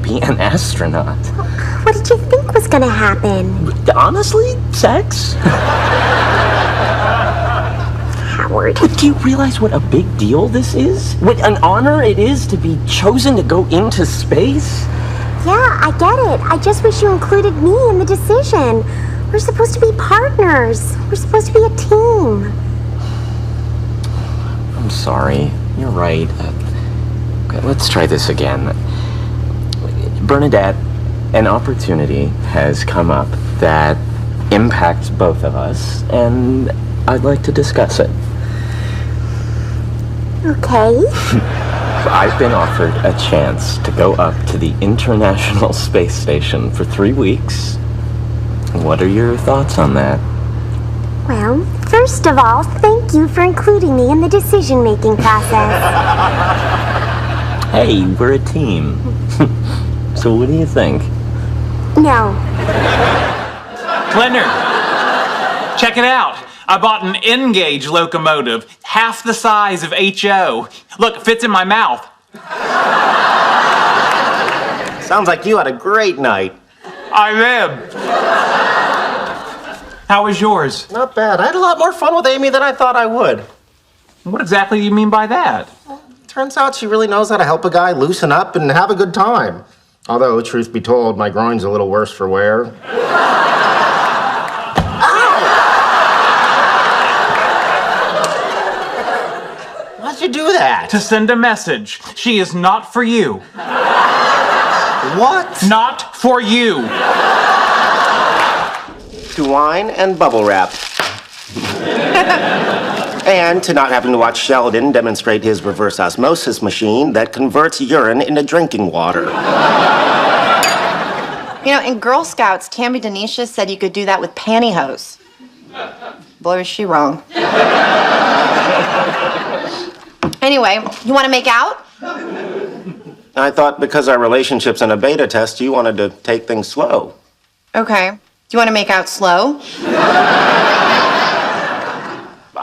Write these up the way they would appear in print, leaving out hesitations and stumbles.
be an astronaut. What did you think was gonna happen? Honestly, sex? Howard. Do you realize what a big deal this is? What an honor it is to be chosen to go into space? Yeah, I get it. I just wish you included me in the decision. We're supposed to be partners. We're supposed to be a team. I'm sorry. You're right. Okay, let's try this again. Bernadette, an opportunity has come up that impacts both of us, and I'd like to discuss it. Okay. I've been offered a chance to go up to the International Space Station for 3 weeks. What are your thoughts on that? Well, first of all, thank you for including me in the decision-making process. Hey, we're a team. So what do you think? No. Leonard, check it out. I bought an N-gauge locomotive, half the size of H.O. Look, it fits in my mouth. Sounds like you had a great night. I did. How was yours? Not bad. I had a lot more fun with Amy than I thought I would. What exactly do you mean by that? Turns out she really knows how to help a guy loosen up and have a good time. Although, truth be told, my groin's a little worse for wear. Why'd you do that? To send a message. She is not for you. What? Not for you. To wine and bubble wrap. And to not having to watch Sheldon demonstrate his reverse osmosis machine that converts urine into drinking water. You know, in Girl Scouts, Tammy Denisha said you could do that with pantyhose. Boy, was she wrong. Anyway, you want to make out? I thought because our relationship's in a beta test, you wanted to take things slow. Okay. Do you want to make out slow?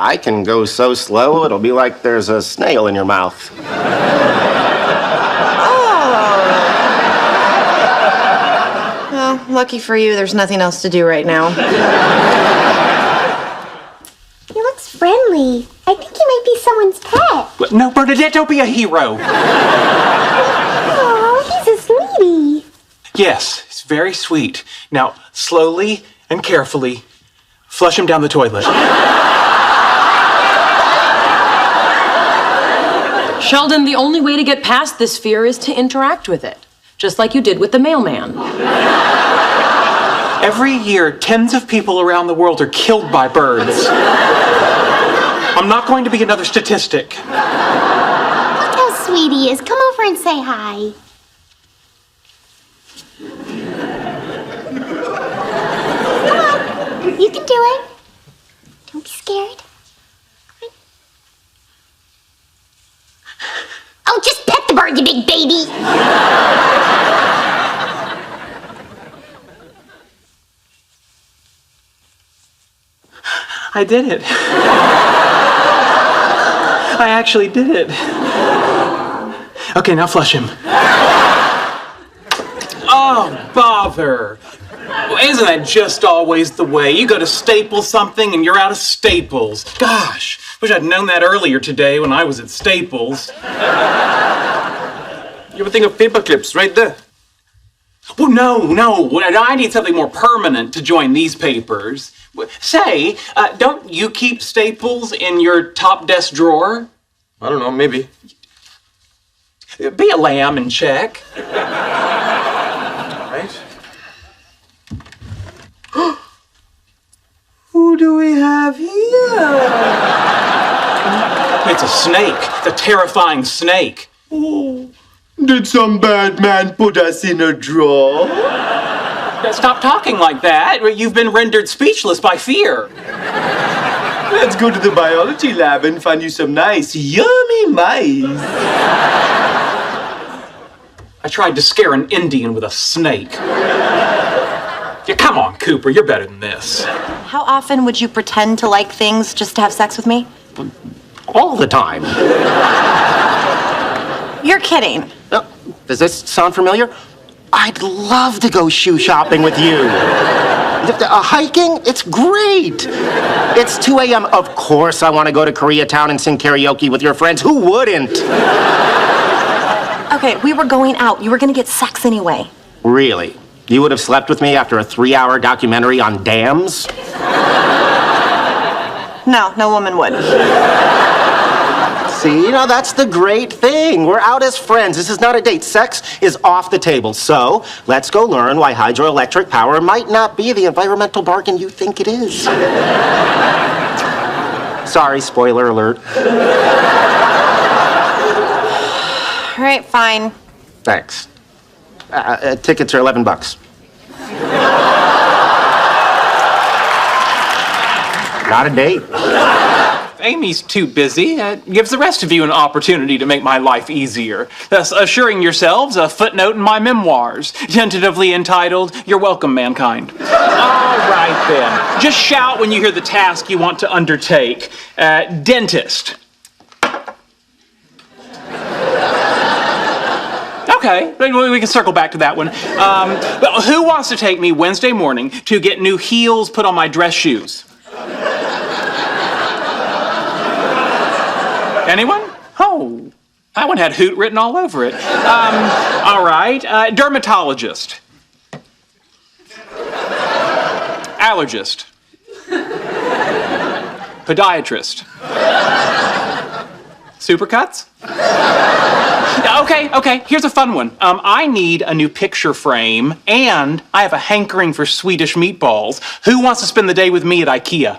I can go so slow, it'll be like there's a snail in your mouth. Well, lucky for you, there's nothing else to do right now. He looks friendly. I think he might be someone's pet. No, Bernadette, don't be a hero. Oh, he's a sweetie. Yes, it's very sweet. Now, slowly and carefully, flush him down the toilet. Sheldon, the only way to get past this fear is to interact with it, just like you did with the mailman. Every year, tens of people around the world are killed by birds. I'm not going to be another statistic. Look how sweet he is. Come over and say hi. Come on. You can do it. Don't be scared. Oh, just pet the bird, you big baby. I did it. I actually did it. Okay, now flush him. Oh, bother. Well, isn't that just always the way? You go to Staples something and you're out of Staples. Gosh, wish I'd known that earlier today when I was at Staples. You ever think of paper clips right there? Well, no. I need something more permanent to join these papers. Say, don't you keep Staples in your top desk drawer? I don't know, maybe. Be a lamb and check. Right? Who do we have here? It's a snake. It's a terrifying snake. Oh, did some bad man put us in a drawer? Stop talking like that. You've been rendered speechless by fear. Let's go to the biology lab and find you some nice, yummy mice. I tried to scare an Indian with a snake. Yeah, come on, Cooper. You're better than this. How often would you pretend to like things just to have sex with me? All the time. You're kidding. Does this sound familiar? I'd love to go shoe shopping with you. Hiking? It's great. It's 2 a.m. Of course I want to go to Koreatown and sing karaoke with your friends. Who wouldn't? Okay, we were going out. You were gonna get sex anyway. Really? You would have slept with me after a 3-hour documentary on dams? No, no woman would. See, that's the great thing. We're out as friends. This is not a date. Sex is off the table. So, let's go learn why hydroelectric power might not be the environmental bargain you think it is. Sorry, spoiler alert. All right, fine. Thanks. Tickets are $11. Not a date. Amy's too busy. Gives the rest of you an opportunity to make my life easier. Thus, assuring yourselves a footnote in my memoirs, tentatively entitled, "You're Welcome, Mankind." All right, then. Just shout when you hear the task you want to undertake. Dentist. Okay, we can circle back to that one. But who wants to take me Wednesday morning to get new heels put on my dress shoes? Anyone? Oh, that one had hoot written all over it. All right, dermatologist. Allergist. Podiatrist. Supercuts? Okay, here's a fun one. I need a new picture frame, and I have a hankering for Swedish meatballs. Who wants to spend the day with me at IKEA?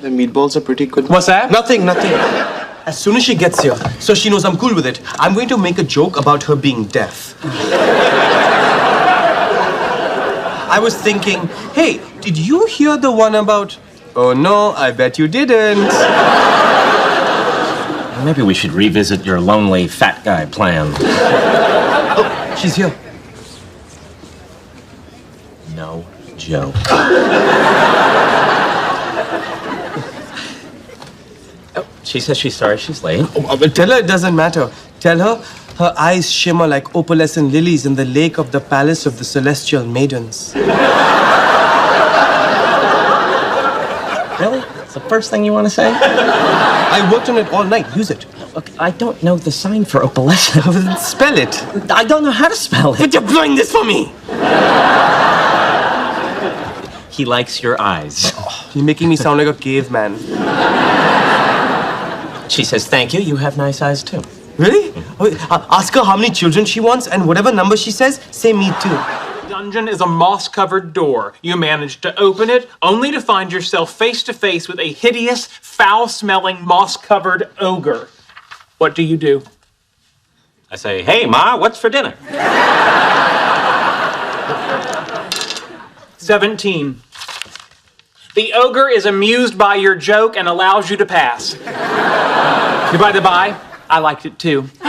The meatballs are pretty good. What's that? Nothing. As soon as she gets here, so she knows I'm cool with it, I'm going to make a joke about her being deaf. I was thinking, hey, did you hear the one about... Oh no, I bet you didn't. Maybe we should revisit your lonely fat guy plan. Oh, she's here. No joke. Oh, she says she's sorry she's late. Oh, but tell her it doesn't matter. Tell her her eyes shimmer like opalescent lilies in the lake of the palace of the celestial maidens. Really? That's the first thing you want to say? I worked on it all night. Use it. Look, I don't know the sign for opalescent. Spell it. I don't know how to spell it. But you're blowing this for me. He likes your eyes. Oh, you're making me sound like a caveman. She says, thank you, you have nice eyes too. Really? Oh, ask her how many children she wants, and whatever number she says, say me too. Dungeon is a moss-covered door. You manage to open it, only to find yourself face-to-face with a hideous, foul-smelling, moss-covered ogre. What do you do? I say, hey, Ma, what's for dinner? 17. The ogre is amused by your joke and allows you to pass. By the by, I liked it too. Hey,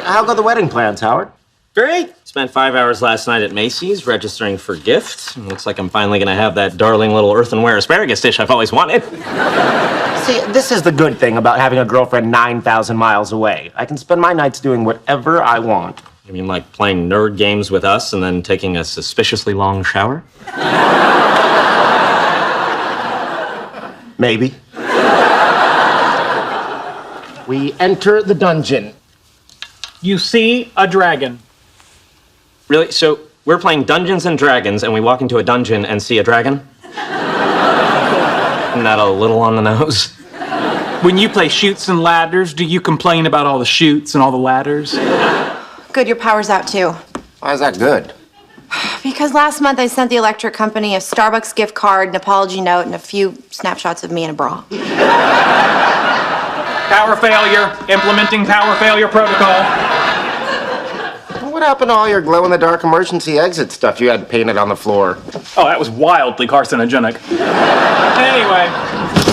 how go the wedding plans, Howard? Great. Spent 5 hours last night at Macy's registering for gifts. Looks like I'm finally going to have that darling little earthenware asparagus dish I've always wanted. See, this is the good thing about having a girlfriend 9,000 miles away. I can spend my nights doing whatever I want. You mean like playing nerd games with us and then taking a suspiciously long shower? Maybe. We enter the dungeon. You see a dragon. Really? So we're playing Dungeons and Dragons and we walk into a dungeon and see a dragon? Isn't that a little on the nose? When you play Chutes and Ladders, do you complain about all the chutes and all the ladders? Good, your power's out too. Why is that good? Because last month I sent the electric company a Starbucks gift card, an apology note, and a few snapshots of me in a bra. Power failure. Implementing power failure protocol. What happened to all your glow-in-the-dark emergency exit stuff you had painted on the floor? Oh, that was wildly carcinogenic. Anyway,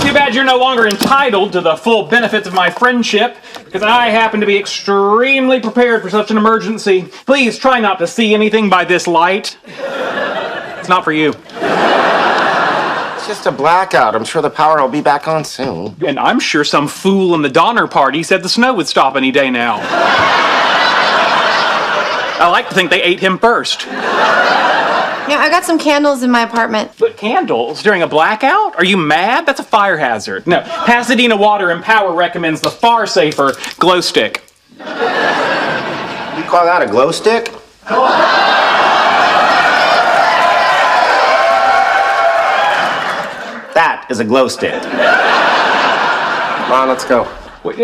too bad you're no longer entitled to the full benefits of my friendship, because I happen to be extremely prepared for such an emergency. Please try not to see anything by this light. It's not for you. It's just a blackout. I'm sure the power will be back on soon. And I'm sure some fool in the Donner Party said the snow would stop any day now. I like to think they ate him first. Yeah, I got some candles in my apartment. But candles during a blackout? Are you mad? That's a fire hazard. No, Pasadena Water and Power recommends the far safer glow stick. You call that a glow stick? That is a glow stick. Come on, let's go.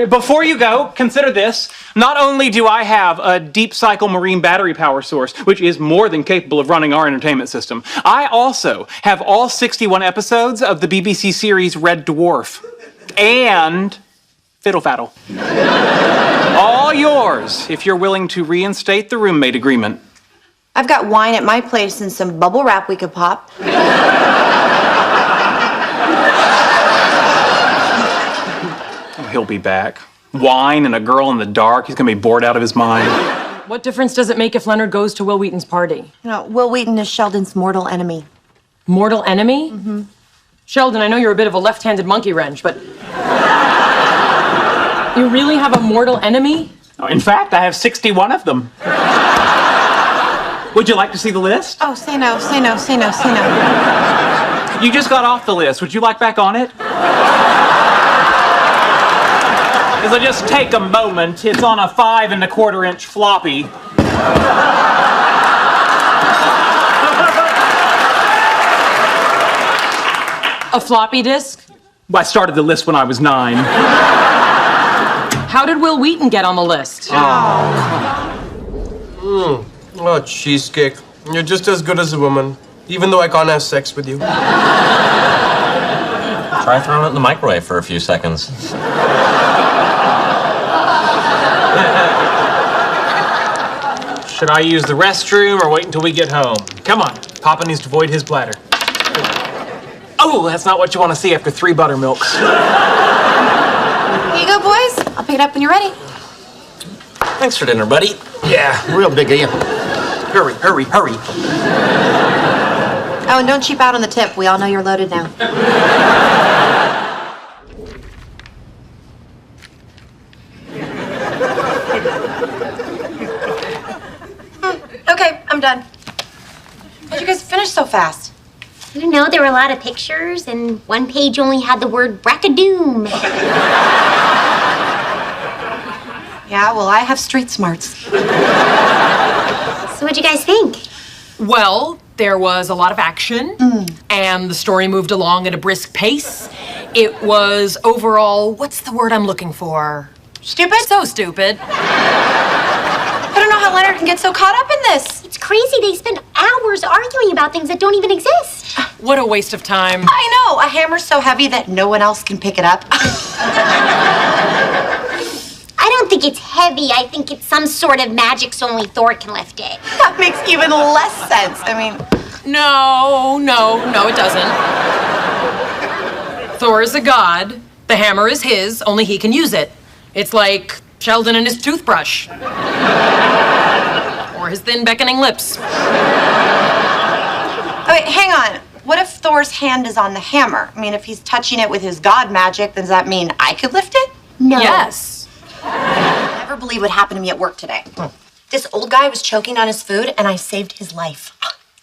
Before you go, consider this. Not only do I have a deep cycle marine battery power source, which is more than capable of running our entertainment system, I also have all 61 episodes of the BBC series Red Dwarf. And Fiddle Faddle. All yours, if you're willing to reinstate the roommate agreement. I've got wine at my place and some bubble wrap we could pop. He'll be back. Wine and a girl in the dark. He's gonna be bored out of his mind. What difference does it make if Leonard goes to Will Wheaton's party? You know, Will Wheaton is Sheldon's mortal enemy. Mortal enemy? Mm-hmm. Sheldon, I know you're a bit of a left-handed monkey wrench, but... You really have a mortal enemy? In fact, I have 61 of them. Would you like to see the list? Oh, say no, say no, say no, say no. You just got off the list. Would you like back on it? It'll just take a moment. It's on a 5 1/4 inch floppy. A floppy disk? I started the list when I was 9. How did Will Wheaton get on the list? Oh, cheesecake. You're just as good as a woman, even though I can't have sex with you. Try throwing it in the microwave for a few seconds. Should I use the restroom or wait until we get home? Come on, Papa needs to void his bladder. Oh, that's not what you want to see after 3 buttermilks. Here you go, boys. I'll pick it up when you're ready. Thanks for dinner, buddy. Yeah, real big of you. Hurry, hurry, hurry. Oh, and don't cheap out on the tip. We all know you're loaded now. Okay, I'm done. How'd you guys finish so fast? I don't know, there were a lot of pictures, and one page only had the word brackadoom. Yeah, well, I have street smarts. So what'd you guys think? Well, there was a lot of action, and the story moved along at a brisk pace. It was overall, what's the word I'm looking for? Stupid? So stupid. I don't know how Leonard can get so caught up in this. It's crazy, they spend hours arguing about things that don't even exist. What a waste of time. I know, a hammer's so heavy that no one else can pick it up. I don't think it's heavy, I think it's some sort of magic so only Thor can lift it. That makes even less sense. I mean, No, it doesn't. Thor is a god. The hammer is his, only he can use it. It's like Sheldon and his toothbrush. Or his thin beckoning lips. oh wait, hang on. What if Thor's hand is on the hammer? I mean, if he's touching it with his god magic, does that mean I could lift it? No. Yes. You'll never believe what happened to me at work today. This old guy was choking on his food, and I saved his life.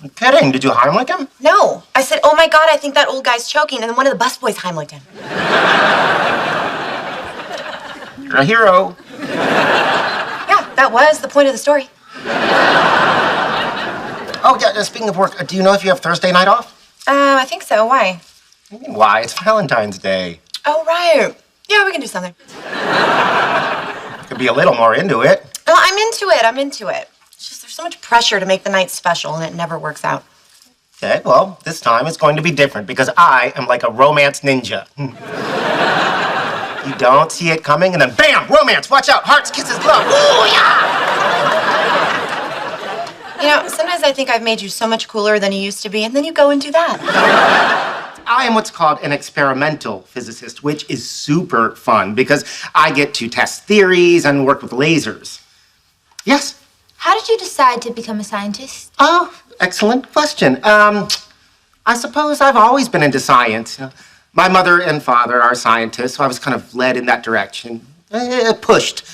I'm kidding. Did you Heimlich him? No. I said, oh my God, I think that old guy's choking, and then one of the busboys Heimlich'd him. You're a hero. Yeah, that was the point of the story. Oh, yeah, speaking of work, do you know if you have Thursday night off? I think so. Why? What do you mean, why? It's Valentine's Day. Oh, right. Yeah, we can do something. Could be a little more into it. No, I'm into it. It's just there's so much pressure to make the night special, and it never works out. Okay, well, this time it's going to be different because I am like a romance ninja. You don't see it coming, and then bam, romance, watch out, hearts, kisses, love. Ooh, yeah! You know, sometimes I think I've made you so much cooler than you used to be, and then you go and do that. I am what's called an experimental physicist, which is super fun because I get to test theories and work with lasers. Yes? How did you decide to become a scientist? Oh, excellent question. I suppose I've always been into science. My mother and father are scientists, so I was kind of led in that direction. Pushed